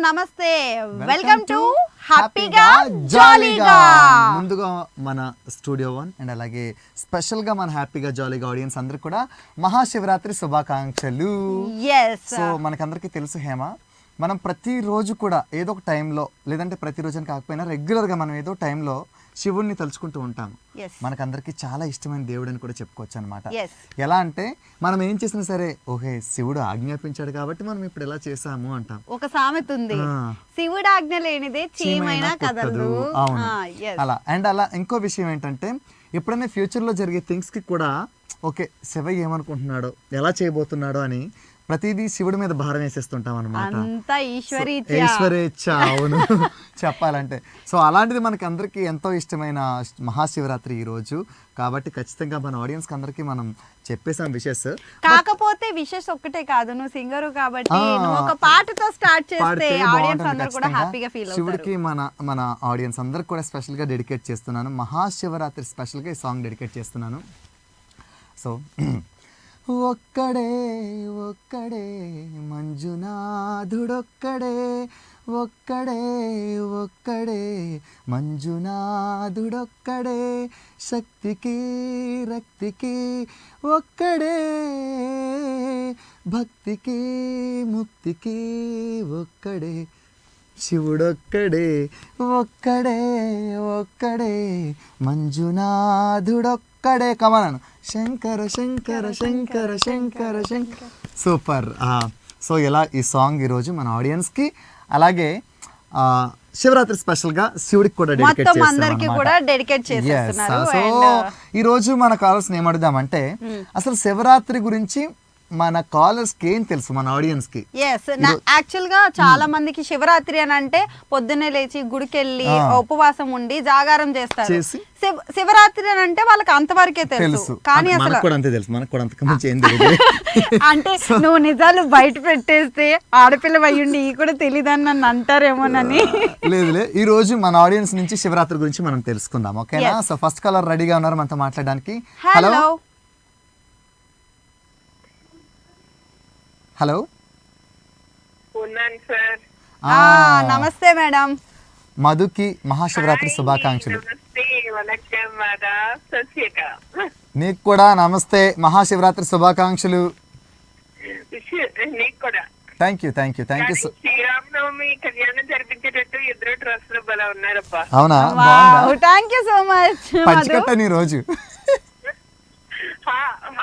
నమస్తే, welcome to హ్యాపీగా జాలీగా. ముందుగా మన స్టూడియో 1 అండ్ అలాగే స్పెషల్ గా మన హ్యాపీగా జాలీగా ఆడియన్స్ అందరికి కూడా మహాశివరాత్రి శుభాకాంక్షలు. సో మనకందరికీ తెలుసు హేమ, మనం ప్రతిరోజు కూడా ఏదో ఒక టైంలో, లేదంటే ప్రతిరోజు అని కాకపోయినా రెగ్యులర్గా మనం ఏదో టైంలో శివుణ్ణి తలుచుకుంటూ ఉంటాము. మనకందరికీ చాలా ఇష్టమైన దేవుడు అని కూడా చెప్పుకోవచ్చు అనమాట. ఎలా అంటే మనం ఏం చేసినా సరే, ఓకే శివుడు ఆజ్ఞాపించాడు కాబట్టి మనం ఇప్పుడు ఎలా చేసాము అంటాం. ఒక సామెత ఉంది, శివుడు ఆజ్ఞ లేనిదే చీమైనా కదలదు. అవును, అలా. అండ్ అలా ఇంకో విషయం ఏంటంటే, ఎప్పుడైనా ఫ్యూచర్లో జరిగే థింగ్స్కి కూడా ఓకే శివ ఏమనుకుంటున్నాడో, ఎలా చేయబోతున్నాడో అని ప్రతిదీ శివుడి మీద భారం వేసేస్తుంటాం అనమాట. ఈశ్వరేచ్ఛ, అవును చెప్పాలంటే. సో అలాంటిది మనకి అందరికీ ఎంతో ఇష్టమైన మహాశివరాత్రి ఈ రోజు కాబట్టి ఖచ్చితంగా మన ఆడియన్స్ కి అందరికి మనం చెప్పేసాం విషెస్. కాకపోతే విషెస్ ఒక్కటే కాదు, నువ్వు సింగరు కాబట్టి నువ్వు ఒక పాటతో స్టార్ట్ చేస్తే ఆడియన్స్ అందరూ కూడా హ్యాపీగా ఫీల్ అవుతారు. శివుడికి మన ఆడియన్స్ అందరికి కూడా స్పెషల్ గా డెడికేట్ చేస్తున్నాను. మహాశివరాత్రి స్పెషల్ గా ఈ సాంగ్ డెడికేట్ చేస్తున్నాను. సో ఒక్కడే ఒక్కడే మంజునాథుడొక్కడే, ఒక్కడే ఒక్కడే మంజునాథుడొక్కడే, శక్తికి రక్తికి ఒక్కడే, భక్తికి ముక్తికి ఒక్కడే, శివుడొక్కడే ఒక్కడే ఒక్కడే మంజునాథుడొక్కడే. కమలను శంకర శంకర శంకర శంకర శంకర. సూపర్. సో ఇలా ఈ సాంగ్ ఈరోజు మన ఆడియన్స్కి, అలాగే శివరాత్రి స్పెషల్గా శివుడికి కూడా డెడికేట్ చేస్తున్నాను. సో ఈరోజు మన కాలర్స్ని ఏమడుగుదామంటే, అసలు శివరాత్రి గురించి మన కాలర్స్ కి ఏం తెలుసు, మన ఆడియన్స్ కి? యాక్చువల్ గా చాలా మందికి శివరాత్రి అని అంటే పొద్దున్నే లేచి గుడికి వెళ్ళి ఉపవాసం ఉండి జాగారం చేస్తారు. శివరాత్రి అని అంటే వాళ్ళకి అంతవరకే తెలుసు, కానీ అసలు అంటే నువ్వు నిజాలు బయట పెట్టేస్తే ఆడపిల్ల అయ్యుండి ఈ కూడా తెలియదని నన్ను అంటారేమోనని. లేదు, ఈ రోజు మన ఆడియన్స్ నుంచి శివరాత్రి గురించి మనం తెలుసుకుందాం, ఓకేనా? సో ఫస్ట్ కాలర్ రెడీగా ఉన్నారు మనతో మాట్లాడడానికి. Hello hello. నమస్తే మేడం. మధుకి మహాశివరాత్రి శుభాకాంక్షలు. నీకు కూడా నమస్తే, మహాశివరాత్రి శుభాకాంక్షలు. Thank you. శ్రీరామనవమి కళ్యాణం జరిపించేటట్టు ఇద్దరు డ్రెస్ లో బలా ఉన్నారప్పా. అవునా? Thank you so much. పంచకట్టని రోజు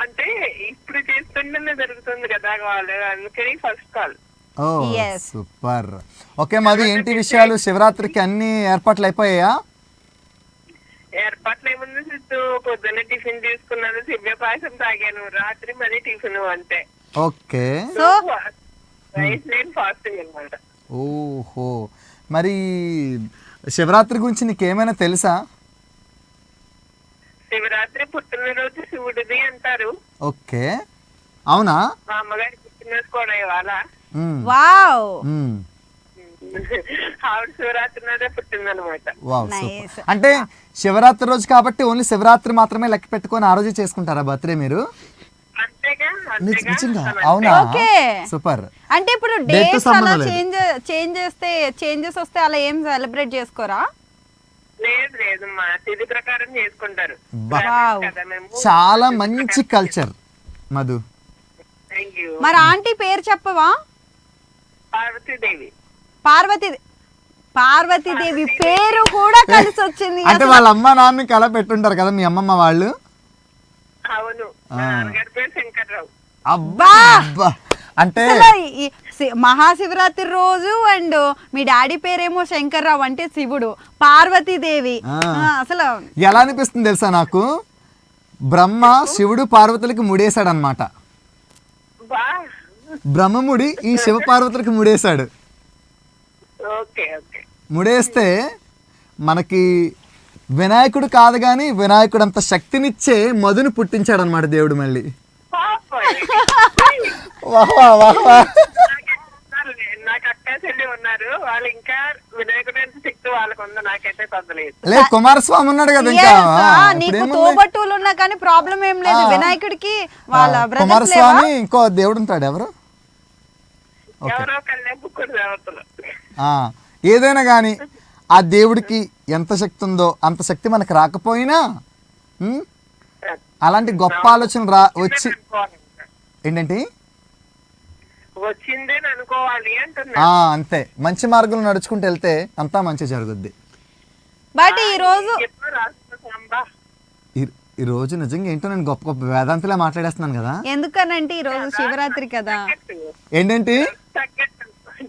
అంటే ఇప్పుడు చేస్తుండే జరుగుతుంది కదా వాళ్ళు, అందుకని ఫస్ట్ కాల్. ఓ సూపర్. ఓకే మధు, ఏంటి విషయాలు? శివరాత్రికి అన్ని ఏర్పాట్లు అయిపోయాయా? ఏర్పాట్లు ఏముంది సిద్ధు, పొద్దున్న టిఫిన్ తీసుకున్నాను, దివ్య పాయసం తాగాను, రాత్రి మరి టిఫిన్ అంతే. ఓకే. నేను ఫాస్టింగ్ అన్నమాట. ఓహో, మరి శివరాత్రి గురించి నీకేమైనా తెలుసా? శివరాత్రి పుట్టినరోజు శివుడిది అంటారు. ఓకే, అవునా? మా అమ్మగారి పుట్టినరోజు కూడా ఇవాళ. వావ్. ఆవిడ శివరాత్రి నాడే పుట్టిందనమాట. అంటే శివరాత్రి రోజు కాబట్టి ఓన్లీ శివరాత్రి మాత్రమే లెక్క పెట్టుకొని ఆ రోజు చేసుకుంటారా బర్త్డే మీరు? అవునా? సూపర్. అంటే ఇప్పుడు డేట్స్ అలా చేంజెస్ వస్తే అలా ఏం సెలబ్రేట్ చేసుకోరా? లేదు మా తిథి ప్రకారం చేసుకుంటారు. చాలా మంచి కల్చర్ మధు. మరి ఆంటీ పేరు చెప్పవా? పార్వతీదేవి పేరు కూడా కలిసి వచ్చింది. అంటే వాళ్ళ అమ్మ నాన్నకి అలా పెట్టుంటారు కదా మీ అమ్మమ్మ వాళ్ళు. అవును, శంకర్రావు. అబ్బా, అంటే మహాశివరాత్రి రోజు అండ్ మీ డాడీ పేరేమో శంకర్రావు అంటే శివుడు, పార్వతీదేవి. అసలు ఎలా అనిపిస్తుంది తెలుసా నాకు, బ్రహ్మ శివుడు పార్వతులకి ముడేశాడు అనమాట. బ్రహ్మముడి ఈ శివ పార్వతులకి ముడేశాడు. ముడేస్తే మనకి వినాయకుడు కాదు గాని వినాయకుడు అంత శక్తినిచ్చే మధుని పుట్టించాడు అనమాట దేవుడు మళ్ళీ. నాకు అక్క చెల్లి ఉన్నారు, వాళ్ళు ఇంకా వినాయకుడు శక్తి వాళ్ళకు ఉందో నాకైతే తగ్గలేదు. లేదు, కుమారస్వామి ఉన్నాడు కదా, ఇంకా నీకు తోబట్టువులు ఉన్నా కానీ ప్రాబ్లం ఏం లేదు. వినాయకుడికి వాళ్ళ కుమారస్వామి ఇంకో దేవుడు ఉంటాడు, ఎవరు ఎవరో కళ్ళే ముగ్గురు దేవతలు. ఏదైనా కానీ ఆ దేవుడికి ఎంత శక్తి ఉందో అంత శక్తి మనకు రాకపోయినా అలాంటి గొప్ప ఆలోచన వచ్చి ఏంటంటే వచ్చిందే అనుకోవాలి అంటున్నా. అంతే, మంచి మార్గంలో నడుచుకుంటూ వెళ్తే అంతా మంచి జరుగుద్ది. బట్ ఈ రోజు నిజంగా ఏంటో నేను గొప్ప గొప్ప వేదాంతలా మాట్లాడేస్తున్నాను కదా. ఎందుకనంటే ఈ రోజు శివరాత్రి కదా. ఏంటంటే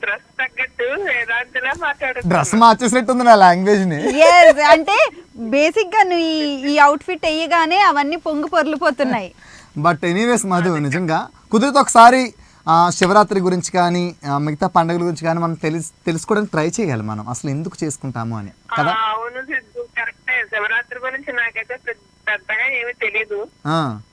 డ్రెస్ తగ్గట్టు వేదాంతలా మాట్లాడుతున్నా. డ్రెస్ మార్చేసినట్టుంది నా లాంగ్వేజ్ ని. అంటే బేసిక్ గా నువ్వు ఈ అవుట్ ఫిట్ అయ్యగానే అవన్నీ పొంగు పొర్లిపోతున్నాయి. బట్ ఎనీవేస్ మధు, నిజంగా కుదిరితే ఒకసారి శివరాత్రి గురించి కానీ మిగతా పండుగల గురించి కానీ మనం తెలుసుకోవడానికి ట్రై చేయాలి మనం, అసలు ఎందుకు చేసుకుంటాము అని కదా. అవును సిద్ధు, కరెక్టే. శివరాత్రి గురించి నాకైతే పెద్దగా ఏమీ తెలీదు,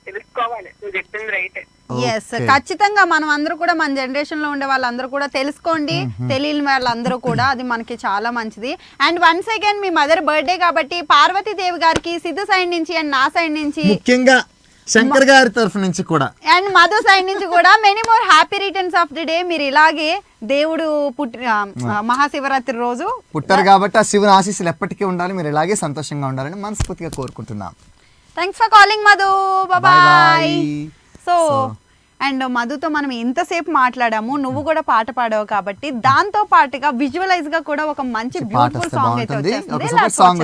తెలుసుకోవాలి. నువ్వు చెప్పింది రైటే. ఎస్, ఖచ్చితంగా మనం అందరూ కూడా మన జనరేషన్ లో ఉండే వాళ్ళందరూ కూడా తెలుసుకోండి. తెలియని వాళ్ళందరూ కూడా, అది మనకి చాలా మంచిది. And once again me mother birthday కాబట్టి పార్వతీదేవి గారికి సిద్ధు సైడ్ నుంచి అండ్ నా సైడ్ నుంచి, ముఖ్యంగా శంకర్ గారి తరఫు నుంచి కూడా అండ్ మధు సైడ్ నుంచి కూడా many more happy returns of the day. మీరు ఇలాగే దేవుడు మహాశివరాత్రి రోజు పుట్టారు కాబట్టి ఆ శివుని ఆశీస్సులు ఎప్పటికీ ఉండాలి, మీరు ఇలాగే సంతోషంగా ఉండాలని మనస్ఫూర్తిగా కోరుకుంటున్నాం. Thanks for calling Madhu, bye. So and మధుతో మనం ఎంతసేపు మాట్లాడాము, నువ్వు కూడా పాట పాడావు కాబట్టి దాంతో పాటుగా విజువలైజ్ గా కూడా ఒక మంచి బ్యూటిఫుల్ సాంగ్ అయితే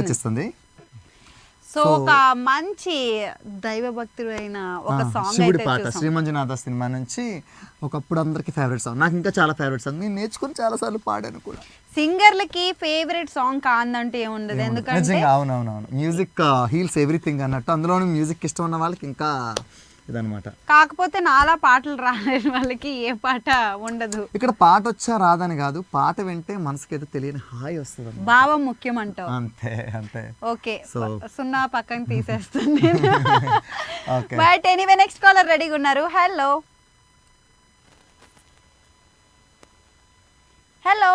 వచ్చేస్తుంది. సో ఒక మంచి దైవభక్తుడు అయిన ఒక సాంగ్ శివుడి పాట శ్రీమంజునాథ సినిమా నుంచి ఒకప్పుడు అందరికి ఫేవరెట్ సాంగ్, నాకు ఇంకా చాలా ఫేవరెట్ సాంగ్, నేను నేర్చుకుని చాలా సార్లు పాడాను కూడా. సింగర్లకి ఫేవరెట్ సాంగ్ కాదంటే ఏముండదు, ఎందుకంటే అవునవునవును, మ్యూజిక్ హీల్స్ ఎవ్రీథింగ్ అన్నట్టు. అందులోనూ మ్యూజిక్ ఇష్టం ఉన్న వాళ్ళకి ఇంకా ఇదనమాట. కాకపోతే నాలా పాటలు రాలేని వాళ్ళకి ఏ పాట ఉండదు. ఇక్కడ పాట వచ్చా రాదని కాదు, పాట వింటే మనసుకి ఏదో తెలియని హాయి వస్తుంది, భావం ముఖ్యం అంటావు. అంతే అంతే. ఓకే, సున్నా పక్కన తీసేస్తుంది. Okay, but anyway next caller రెడీగా ఉన్నారు. Hello hello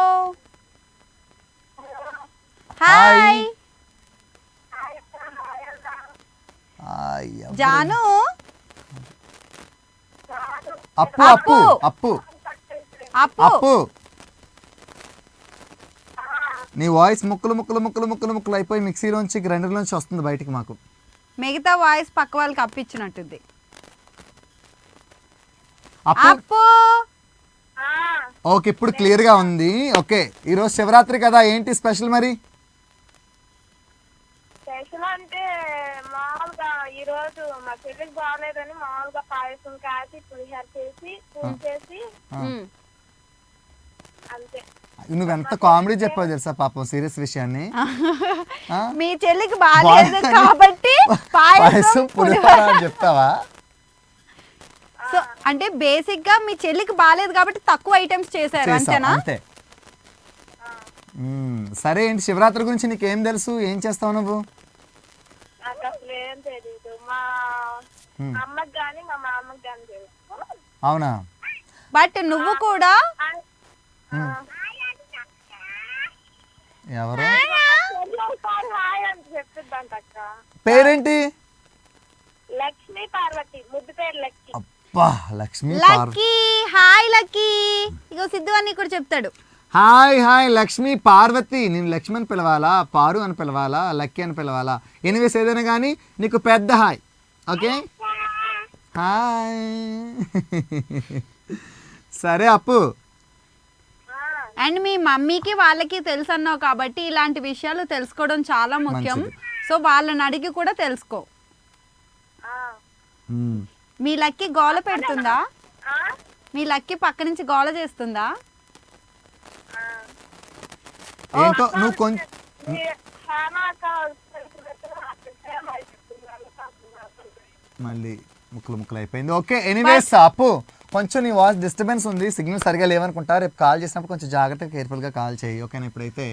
hi Jaanu. అప్పు అప్పు అప్పు అప్పు నీ వాయిస్ ముక్కలు ముక్కలు ముక్కలు ముక్కలు ముక్కలు అయిపోయి మిక్సీలోంచి గ్రైండర్లోంచి వస్తుంది బయటికి. మాకు మిగతా వాయిస్ పక్క వాళ్ళకి అప్పిచ్చినట్టుంది. అప్పు ఓకే, ఇప్పుడు క్లియర్ గా ఉంది. ఓకే, ఈరోజు శివరాత్రి కదా, ఏంటి స్పెషల్ మరి? స్పెషల్ అంటే మామూలుగా ఈ రోజు మా చెల్లికి బాగాలేదని మామూలుగా పాయసం కాసి పులిహోర చేసి పూజ చేసి అంతే. నువ్వెంత కామెడీ చెప్పావు తెలుసా పాపం, సీరియస్ విషయాన్ని. మీ చెల్లికి బాగాలేదు కాబట్టి పాయసం పులిహోర అని చెప్తావా? సో అంటే బేసిక్ గా మీ చెల్లికి బాగాలేదు కాబట్టి తక్కువ ఐటమ్స్ చేశారు, అంతేనా? అంతే. సరే, ఏంటి శివరాత్రి గురించి నీకేం తెలుసు, ఏం చేస్తావు నువ్వు? నాకు అసలు ఏం తెలీదు, మా అమ్మకి కానీ మా మామకి కానీ తెలుసు. అవునా? బట్ నువ్వు కూడా ఎవరు హాయ్ అని చెప్తుందంట అక్క. పేరేంటి? లక్ష్మీ పార్వతి, ముద్దు పేరు లక్ష్మి. అబ్బా, లక్ష్మీ లక్కీ. Hi Lucky. ఇగో సిద్ధు అని కూడా చెప్తాడు. Hi hi Lakshmi Parvathi. నేను లక్ష్మి అని పిలవాలా, పారు అని పిలవాలా, లక్కీ అని పిలవాలా? ఎనీవేస్ ఏదైనా కానీ నీకు పెద్ద హాయ్. Okay, hi. సరే అప్పు, అండ్ మీ మమ్మీకి వాళ్ళకి తెలుసు అన్నావు కాబట్టి ఇలాంటి విషయాలు తెలుసుకోవడం చాలా ముఖ్యం. సో వాళ్ళని అడిగి కూడా తెలుసుకో. మీ లక్కీ గోల పెడుతుందా? మీ లక్కీ పక్క నుంచి గోల చేస్తుందా? ఏంటో నువ్వు కొంచెం మళ్ళీ ముక్కలు ముక్కలు అయిపోయింది. ఓకే, ఎనీవేస్ అప్పు, కొంచెం నీ వాయిస్ డిస్టర్బెన్స్ ఉంది, సిగ్నల్ సరిగా లేవనుకుంటా. రేపు కాల్ చేసినప్పుడు కొంచెం జాగ్రత్తగా కేర్ఫుల్ గా కాల్ చేయి, ఓకేనా? ఇప్పుడైతే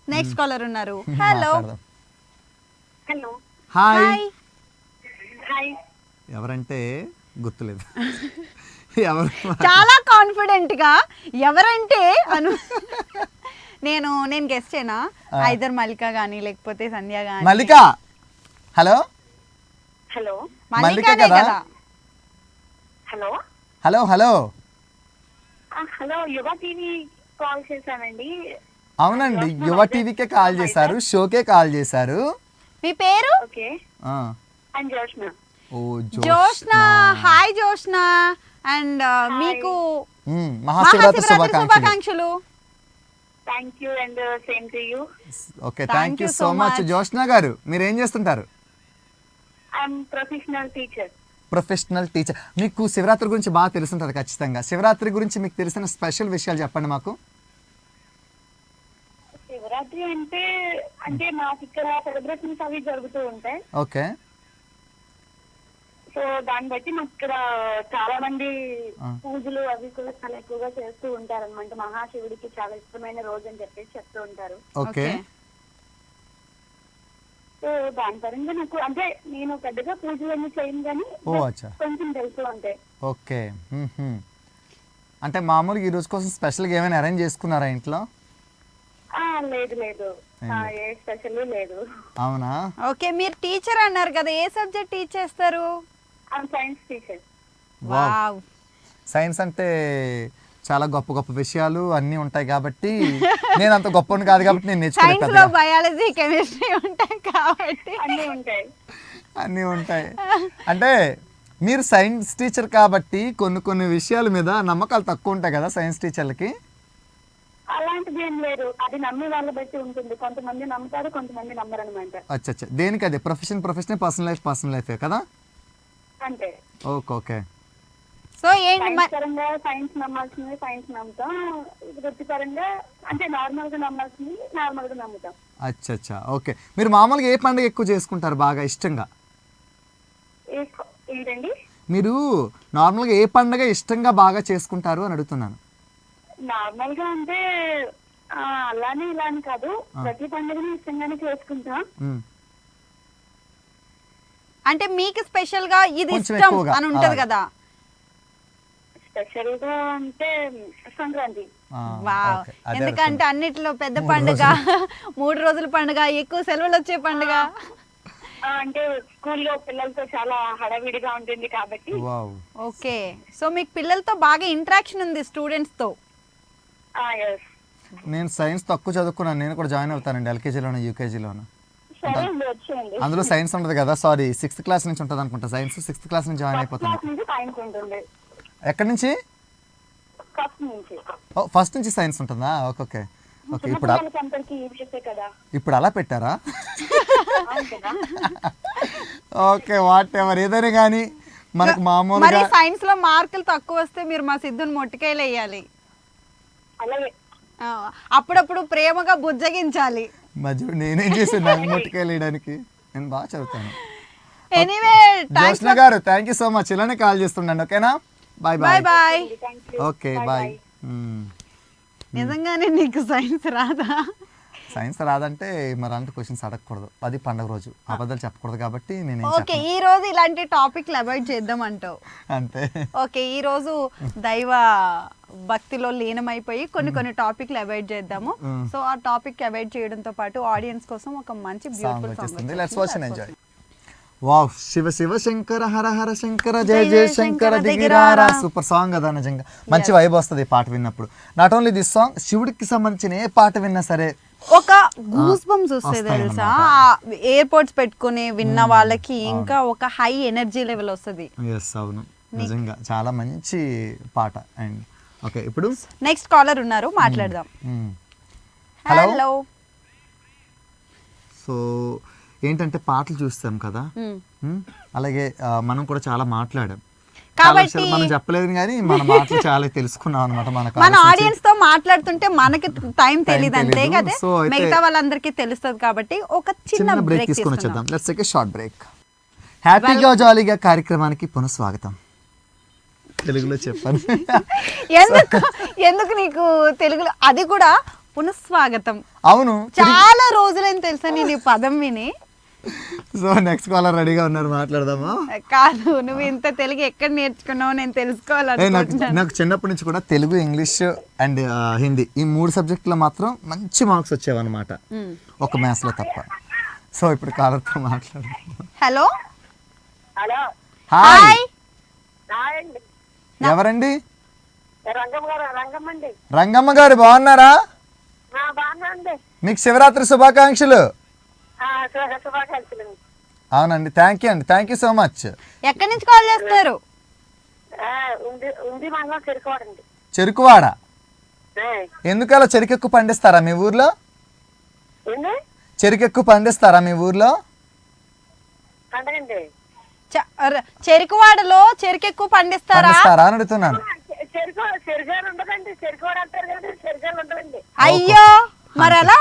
నెక్స్ట్ కాలర్ ఉన్నారు. Hello hello hi. హాయ్. ఎవరంటే గుర్తులేదు. ఎవరు? చాలా కాన్ఫిడెంట్ గా ఎవరంటే అను. నేను గెస్ట్ చేయనా? ఐదర్ మల్లిక గానీ లేకపోతే సంధ్య గానీ. మల్లిక. హలో హలో మల్లికనే కదా? Hello hello hello. హలో యువ టీవీ కాల్ చేశానండి. అవునండి, యువ టీవీకే కాల్ చేశారు, షోకే కాల్ చేశారు. మీ పేరు? Okay, ah, and Joshna. ఓ జోష్న. హాయ్ జోష్న. అండ్ మీకు మహాశివరాత్రి మహాశివరాత్రి శుభాకాంక్షలు. శుభాకాంక్షలు. Thank you and same to you. Okay, thank you so much. Joshna గారు మీరు ఏం చేస్తుంటారు? I'm professional teacher. Professional teacher. మీకు శివరాత్రి గురించి బాగా తెలుసుంటుంది ఖచ్చితంగా. శివరాత్రి గురించి మీకు తెలిసిన స్పెషల్ విషయాలు చెప్పండి మాకు. శివరాత్రి అంటే మాకు ఇక్కడ సెలబ్రేషన్స్ అవి జరుగుతూ ఉంటాయి. ఓకే. సో దాన్ని బట్టి మాకు ఇక్కడ చాలా మంది పూజలు అవి కూడా చాలా ఎక్కువగా చేస్తూ ఉంటారు అనమాట. మహాశివుడికి చాలా ఇష్టమైన రోజు అని చెప్పేసి చెప్తూ ఉంటారు. ఓకే. సో దాని పరంగా నాకు అంటే నేను పెద్దగా పూజలు అన్ని చేయను కానీ కొంచెం తెలుసు అంతే. ఓకే. అంటే మామూలుగా ఈ రోజు కోసం స్పెషల్గా ఏమైనా అరేంజ్ చేసుకున్నారా ఇంట్లో? లేదు లేదు, ఏ స్పెషల్ లేదు. అవునా? ఓకే, మీరు టీచర్ అన్నారు కదా, ఏ సబ్జెక్ట్ టీచ్ చేస్తారు? Science teacher. వావ్. సైన్స్ అంటే చాలా గొప్ప గొప్ప విషయాలు అన్నీ ఉంటాయి కాబట్టి నేను అంత గొప్పని కాదు కాబట్టి నేను సైన్స్ లో బయాలజీ కెమిస్ట్రీ ఉంటాయి కాబట్టి అన్నీ ఉంటాయి. అంటే మీరు సైన్స్ టీచర్ కాబట్టి కొన్ని విషయాల మీద నమ్మకాలు తక్కువ ఉంటాయి కదా సైన్స్ టీచర్లకి. అలాంటిది ఏం లేదు, అది నమ్మే వాళ్ళ బట్టి ఉంటుంది. కొంతమంది నమ్ముతారు, కొంతమంది నమ్మరు అనమాట. అచ్చా, దేనికి అదే ప్రొఫెషన్ పర్సనల్ లైఫ్ కదా. అంతే. ఓకే. సో ఏంటి పరంగా సైన్స్ నమ్మాల్సింది సైన్స్ నమ్ముతాం, వృత్తిపరంగా అంటే నార్మల్ గా నమ్మాల్సింది నార్మల్ గా నమ్ముతాం. అచ్చా, ఓకే. మీరు మామూలుగా ఏ పండుగ ఎక్కువ చేసుకుంటారు బాగా ఇష్టంగా? ఏంటండి? మీరు నార్మల్గా ఏ పండుగ ఇష్టంగా బాగా చేసుకుంటారు అని అడుగుతున్నాను. నార్మల్ గా అంటే అలానే ఇలా అని కాదు, ప్రతి పండుగని ఇష్టంగానే చేసుకుంటాం. అంటే మీకు స్పెషల్ గా ఇది ఇష్టం అని ఉంటది కదా? స్పెషల్ గా అంటే సంక్రాంతి. ఎందుకంటే అన్నిట్లో పెద్ద పండుగ, 3 రోజుల పండుగ, ఎక్కువ సెలవులు వచ్చే పండుగ. అంటే స్కూల్లో పిల్లలతో చాలా హడావిడిగా ఉంటుంది కాబట్టి. ఓకే. సో మీకు పిల్లలతో బాగా ఇంటరాక్షన్ ఉంది, స్టూడెంట్స్ తో? నేను సైన్స్ తక్కువ చదువుకున్నాను, నేను కూడా జాయిన్ అవుతానండి ఎల్కేజీలోను యూకేజీలోను. అందులో సైన్స్ ఉంటుంది కదా, సారీ 6th క్లాస్ నుంచి ఉంటుంది అనుకుంటా సైన్స్. 6th క్లాస్ నుంచి జాయిన్ అయిపోతాను. ఎక్కడి నుంచి? ఫస్ట్ నుంచి సైన్స్ ఉంటుందా? ఓకే. ఇప్పుడు అలా పెట్టారా? ఓకే, వాట్ ఎవర్, ఏదైనా కానీ మనకు మామూలుగా సైన్స్ లో మార్కులు తక్కువ వస్తే మీరు మా సిద్ధుని మొట్టికాయలు వేయాలి, అప్పుడప్పుడు ప్రేమగా బుజ్జగించాలి. మధ్య నేనేం చేశాను నాకు మొట్టికాయలు వేయడానికి? నేను బాగా చదువుతాను. ఎనీవే జోష్న గారు థ్యాంక్ యూ సో మచ్. ఇలానే కాల్ చేస్తుండండి. ఓకేనా? బాయ్. Okay, bye. నిజంగానే నీకు సైన్స్ రాదా? సైన్స్ రాదంటే మరి అలాంటి క్వశ్చన్స్ అడగకూడదు, అది పండుగ రోజు అబద్ధాలు చెప్పకూడదు కాబట్టి నేను. ఓకే, ఈ రోజు ఇలాంటి టాపిక్లు అవాయిడ్ చేద్దాం అంటావు? అంతే. ఓకే, ఈ రోజు దైవ భక్తిలో లీనమైపోయి కొన్ని టాపిక్లు అవాయిడ్ చేద్దాము. సో ఆ టాపిక్ అవాయిడ్ చేయడంతో పాటు ఆడియన్స్ కోసం ఒక మంచి beautiful song. Let's watch and enjoy. Wow, Shiva Shiva Shankara Hara Hara Shankara జయ జయ శంకర దిగిరారా. సూపర్ సాంగ్ కదా, నిజంగా మంచి వైబ్ వస్తుంది ఈ పాట విన్నప్పుడు. నాట్ ఓన్లీ దిస్ సాంగ్, శివుడికి సంబంధించిన ఏ పాట విన్నా సరే ఒక గూస్ బంప్స్ వస్తాయి తెలుసా. ఎయిర్పోర్ట్స్ పెట్టుకుని విన్న వాళ్ళకి ఇంకా ఒక హై ఎనర్జీ లెవెల్ వస్తుంది. అవును, నిజంగా చాలా మంచి పాట. అండ్ ఓకే, ఇప్పుడు నెక్స్ట్ కాలర్ ఉన్నారు, మాట్లాడదాం. హలో. సో ఏంటంటే పాటలు చూస్తాం కదా, అలాగే మనం కూడా చాలా మాట్లాడాం కాబట్టి మనం చెప్పలేదు కానీ మన మాటలు చాలా తెలుసుకున్నాం అనమాట. మన ఆడియన్స్ తో మాట్లాడుతుంటే మనకి టైం తెలియదు అంతే కదా, మిగతా వాళ్ళందరికీ తెలుస్తుంది కాబట్టి ఒక చిన్న బ్రేక్ తీసుకొని వచ్చేద్దాం. Let's take a short break. హ్యాపీగా జాలీగా కార్యక్రమానికి పునఃస్వాగతం. తెలుగులో చెప్పాను. ఎందుకు నీకు తెలుగులో అది కూడా పునఃస్వాగతం? అవును, చాలా రోజులైన తెలుసా నేను ఈ పదం విని. సో నెక్స్ట్ కాలర్ రెడీగా ఉన్నారు, మాట్లాడదామా? కాదు, నువ్వు ఇంత తెలుగు ఎక్కడ నేర్చుకున్నావు నేను తెలుసుకోవాలనుకుంటున్నాను. నాకు చిన్నప్పటి నుంచి కూడా తెలుగు, ఇంగ్లీష్ అండ్ హిందీ ఈ 3 సబ్జెక్టులో మాత్రం మంచి మార్క్స్ వచ్చేవన్నమాట, ఒక మ్యాథ్స్ లో తప్ప. సో ఇప్పుడు కాలర్తో మాట్లాడదాం. హలో. హాయ్, ఎవరండి? రంగమ్మండి. రంగమ్మ గారు బాగున్నారా? బాగున్నాండి. మీకు శివరాత్రి శుభాకాంక్షలు. శుభాకాంక్షలు. అవునండి, థ్యాంక్ యూ అండి, థ్యాంక్ యూ సో మచ్. ఎక్కడి నుంచి కాల్ చేస్తున్నారు? ఉంది మంగళం చెరుకువాడండి. చెరుకువాడ. ఎందుకు అలా చెరుకు ఎక్కువ పండిస్తారా మీ ఊర్లో? చెరుకు ఎక్కువ పండిస్తారా మీ ఊర్లో? పండగండి. చెరుకువాడలో చెరుకు ఎక్కువ పండిస్తారా అని అడుగుతున్నాను. అయ్యో మరి అలా.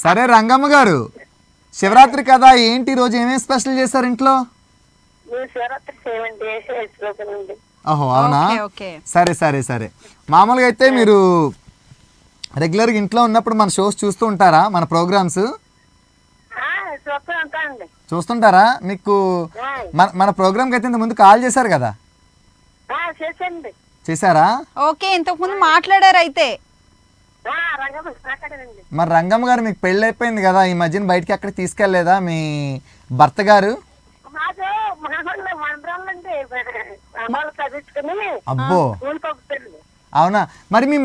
సరే రంగమ్మ గారు, శివరాత్రి కదా, ఏంటి రోజు ఏమేమి స్పెషల్ చేస్తారు ఇంట్లో? ఓహో అవునా, సరే సరే సరే. మామూలుగా అయితే మీరు రెగ్యులర్గా ఇంట్లో ఉన్నప్పుడు మన షోస్ చూస్తూ ఉంటారా, మన ప్రోగ్రామ్స్ చూస్తుంటారా? మీకు మన ప్రోగ్రామ్కి అయితే ఇంత ముందు కాల్ చేశారు కదా? చేశారా? ఓకే, ఇంతకు ముందు మాట్లాడారు అయితే. మరి రంగమ్మ గారు, మీకు పెళ్ళి అయిపోయింది కదా, ఈ మధ్యన బయటికి అక్కడ తీసుకెళ్లేదా మీ భర్త గారు? అబ్బో అవునా. మరి మీ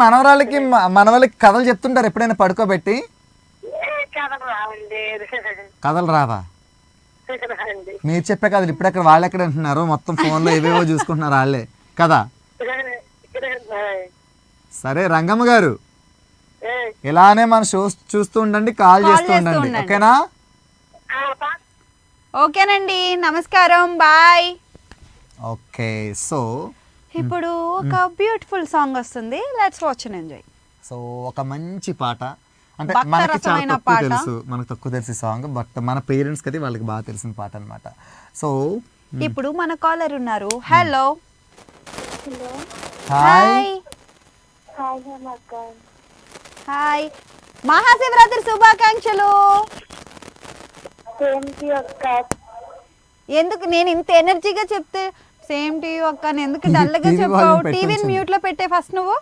మనవాళ్ళకి కథలు చెప్తుంటారు ఎప్పుడైనా పడుకోబెట్టి? కథలు రావా? మీరు చెప్పే కథలు ఇప్పుడెక్కడ, వాళ్ళు ఎక్కడ అంటున్నారు, మొత్తం ఫోన్లో ఏవేవో చూసుకుంటున్నారు వాళ్ళే కదా. సరే రంగమ్మ గారు, ఇలానే మన షోస్ చూస్తూ ఉండండి, కాల్ చేస్తూ ఉండండి, ఓకేనా? ఓకేనండి, నమస్కారం, బాయ్. ఓకే, సో ఇప్పుడు ఒక బ్యూటిఫుల్ సాంగ్ వస్తుంది, let's watch and enjoy. So ఒక మంచి పాట, అంటే మనకి చాలా తక్కువ తెలుసు, మనకు తక్కువ తెలిసి సాంగ్, బట్ మన పేరెంట్స్కి అయితే వాళ్ళకి బాగా తెలిసిన పాట అనమాట. సో ఇప్పుడు మన కాలర్ ఉన్నారు. హలో. హాయ్. హాయ్, మహాశివరాత్రి శుభాకాంక్షలు. ఎందుకు నేను ఇంత ఎనర్జీగా చెప్తే సేమ్ టు యూ అక్క, ఎందుకు డల్ గా చెప్పావు? టీవీని మ్యూట్ లో పెట్టే ఫస్ట్ నువ్వు.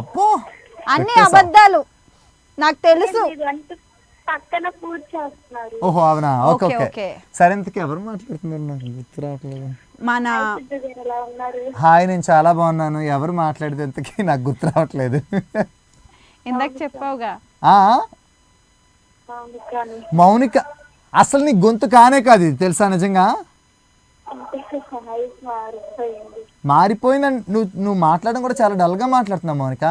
అప్పో అన్ని అబద్ధాలు నాకు తెలుసు. పక్కన పూజ చేస్తున్నారు. ఓహో అవునా, ఓకే ఓకే. సరే, ఇంతకీ ఎవరు మాట్లాడుతున్నారు, నాకు గుర్తు రావట్లేదు. మన హాయ్, నేను చాలా బాగున్నాను. ఎవరు మాట్లాడితే ఇంతకీ నాకు గుర్తు రావట్లేదు. ఇందాక చెప్పావుగా మౌనిక. అసలు నీ గొంతు కానే కాదు ఇది, తెలుసా? నిజంగా మారిపోయిన. నువ్వు మాట్లాడడం కూడా చాలా డల్గా మాట్లాడుతున్నావు మౌనిక.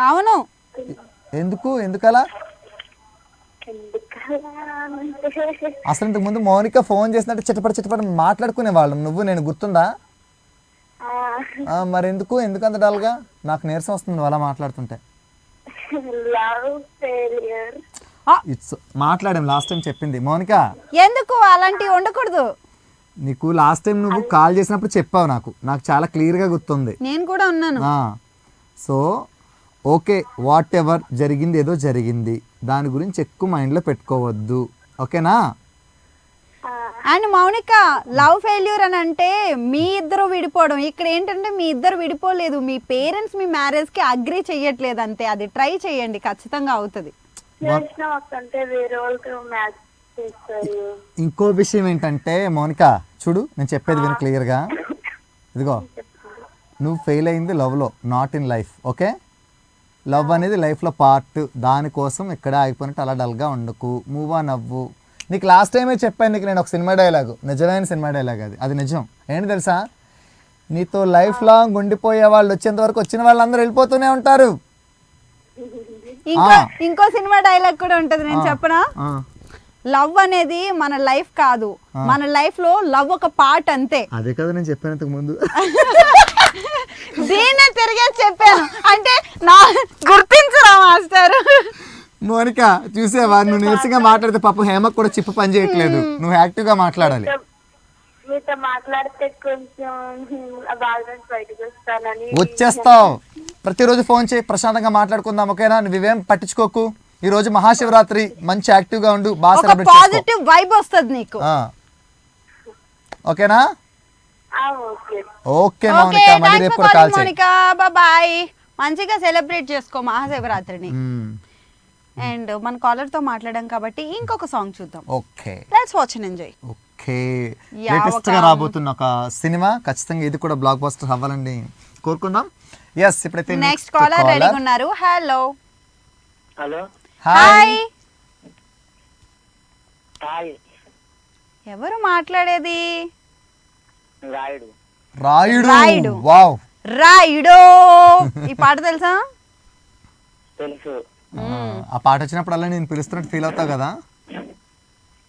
అవును, ఎందుకలా? అసలు ఇంతకు ముందు మౌనిక ఫోన్ చేసినట్టు చిటపట మాట్లాడుకునే వాళ్ళం, నువ్వు నేను, గుర్తుందా? మరి ఎందుకంత డల్గా? నాకు నీరసం వస్తుంది నువ్వు అలా మాట్లాడుతుంటే. మాట్లాడాం లాస్ట్ టైం చెప్పింది మౌనిక. ఎందుకు అలాంటివి ఉండకూడదు? నీకు లాస్ట్ టైం నువ్వు కాల్ చేసినప్పుడు చెప్పావు, నాకు చాలా క్లియర్గా గుర్తుంది. నేను కూడా ఉన్నాను. సో ఓకే, వాట్ ఎవర్ జరిగింది ఏదో జరిగింది, దాని గురించి ఎక్కువ మైండ్లో పెట్టుకోవద్దు, ఓకేనా? అండ్ మౌనిక, లవ్ ఫెయిల్యూర్ అని అంటే మీ ఇద్దరు విడిపోవడం. ఇక్కడ ఏంటంటే మీ ఇద్దరు విడిపోలేదు, మీ పేరెంట్స్ మీ మ్యారేజ్ కి అగ్రీ చెయ్యట్లేదు అంతే. అది ట్రై చేయండి, ఖచ్చితంగా అవుతుంది. ఇంకో విషయం ఏంటంటే మౌనిక, చూడు నేను చెప్పేది విను క్లియర్గా. ఇదిగో, నువ్వు ఫెయిల్ అయింది లవ్లో, not in life, okay? Love అనేది లైఫ్లో పార్ట్, దానికోసం ఇక్కడ ఆగిపోయినట్టు అలా డల్గా ఉండకు, మూవ్ ఆన్ అవ్వు. నీకు లాస్ట్ టైమే చెప్పాను నీకు నేను ఒక సినిమా డైలాగు, నిజమైన సినిమా డైలాగ్, అది నిజం. ఏంటి తెలుసా? నీతో లైఫ్ లాంగ్ ఉండిపోయే వాళ్ళు వచ్చేంత వరకు వచ్చిన వాళ్ళందరూ వెళ్ళిపోతూనే ఉంటారు. ఇంకో సినిమా డైలాగ్ కూడా ఉంటది, నేను చెప్పనా? లవ్ అనేది మన లైఫ్ కాదు, మన లైఫ్ లో లవ్ ఒక పార్ట్ అంతే. అదే కదా నేను చెప్పాను ఇంతకు ముందు. దీన్నే తిరిగే చెప్పాను అంటే నా గుర్తించరా మాస్టర్? మౌనిక చూసేవా, నువ్వు నీరసంగా మాట్లాడితే పాపం హేమకు కూడా చిప్పు పని చేయట్లేదు, నువ్వు యాక్టివ్ గా మాట్లాడాలి. వచ్చేస్తావు, ప్రతిరోజు ఫోన్ చేయి, ప్రశాంతంగా మాట్లాడుకుందాం, ఓకేనా? నువ్వేం పట్టించుకోకు. ఈ రోజు మహాశివరాత్రి, మంచి యాక్టివ్ గా ఉండు, బాగా సెలబ్రేట్ చేసుకో, పాజిటివ్ వైబ్ వస్తుంది నీకు, ఓకేనా? ఓకే మౌనిక, మళ్ళీ రేపు కూడా కాల్ చేయి. మౌనిక బాయ్, మంచిగా సెలబ్రేట్ చేసుకో మహాశివరాత్రిని. అండ్ మన కాలర్ తో మాట్లాడాం కాబట్టి ఇంకొక సాంగ్ చూద్దాం. Okay let's watch and enjoy. Okay Yeah, latest గా రాబోతున్న ఒక సినిమా ఖచ్చితంగా ఇది కూడా బ్లాక్ బస్టర్ అవ్వాలని కోరుకుందాం. ఎస్ ఇప్పుడైతే నెక్స్ట్ కాలర్ రెడీగా ఉన్నారు. హలో హలో హాయ్, హాయ్ ఎవరు మాట్లాడేది? రాయుడు. రాయుడు రాయుడు. వావ్ రాయుడో. ఈ పాట తెలుసా? తెలుసు ఆ పాట వచ్చినప్పుడల్లా నేను పిలుస్తున్నట్టు ఫీల్ అవుతావు కదా.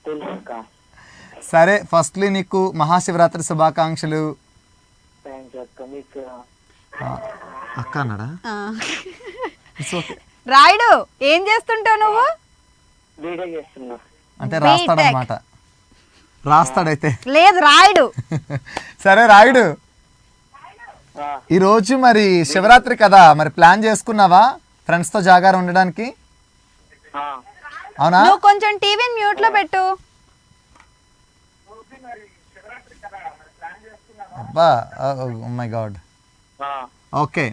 తెలుసు అక్క. సరే ఫస్ట్లీ నీకు మహాశివరాత్రి శుభాకాంక్షలు. థ్యాంక్స్ అక్క. మీకు అక్క అన్నాడా? ఆ. It's okay. రాయుడు ఏం చేస్తుంటావు నువ్వు? వీడియో చేస్తున్నా. అంటే రాస్తాడు అనమాట. రాస్తాడైతే. లేదు రాయుడు. సరే రాయుడు, ఆ, ఈరోజు మరి శివరాత్రి కదా, మరి ప్లాన్ చేసుకున్నావా ఫ్రెండ్స్ తో జాగారం ఉండడానికి? ఆ, అవునా? నువ్వు కొంచెం టీవీని మ్యూట్ లో పెట్టు. అబ్బా మై గాడ్. ఆ, ఓకే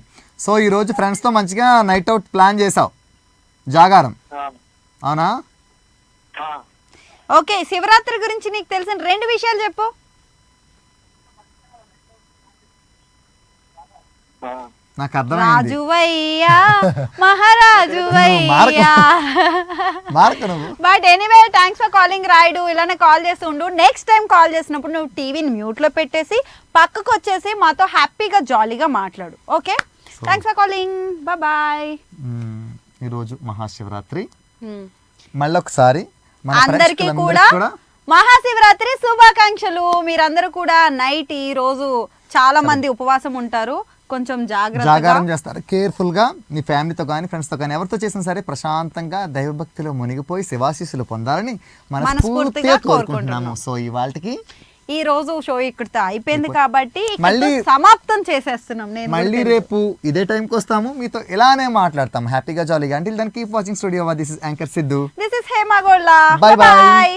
సో ఈరోజు ఫ్రెండ్స్తో మంచిగా నైట్ అవుట్ ప్లాన్ చేసావు జాగారం, ఆ, అవునా? ఆ. ఓకే, శివరాత్రి గురించి నీకు తెలిసిన 2 విషయాలు చెప్పు. ఆ. నాకు అర్థమైంది. రాజువయ్యా మహారాజువయ్యా. మార్కు నువ్వు. But anyway thanks for calling Rayudu. ఇలానే కాల్ చేస్తూ ఉండు. నెక్స్ట్ టైం కాల్ చేసినప్పుడు నువ్వు టీవీని మ్యూట్ లో పెట్టేసి పక్కకు వచ్చేసి మాతో హ్యాపీగా జాలీగా మాట్లాడు. Okay, thanks for calling. Bye. ఈరోజు మహాశివరాత్రి. మళ్ళీ ఒకసారి మన అందరికీ ప్రేక్షకులందరికీ కూడా మహాశివరాత్రి శుభాకాంక్షలు. మీరందరూ కూడా నైట్ ఈ రోజు చాలా మంది ఉపవాసం ఉంటారు, కొంచెం జాగ్రత్తగా జాగారం చేస్తారు. కేర్ఫుల్ గా నీ ఫ్యామిలీతో కానీ ఫ్రెండ్స్ తో కానీ ఎవరితో చేసినా సరే ప్రశాంతంగా దైవభక్తిలో మునిగిపోయి శివాశీస్సులు పొందాలని మనస్ఫూర్తిగా కోరుకుంటున్నాము. సో ఇవాళకి ఈ రోజు షో ఇక్కడితో అయిపోయింది కాబట్టి మళ్ళీ సమాప్తం చేసేస్తున్నాం. నేను మళ్ళీ రేపు ఇదే టైంకి వస్తాము, మీతో ఇలానే మాట్లాడతాం హ్యాపీగా జాలీగా. అంటే దానికి keep watching studio. This is anchor Siddhu. This is Hema Golla. Bye bye. Bye.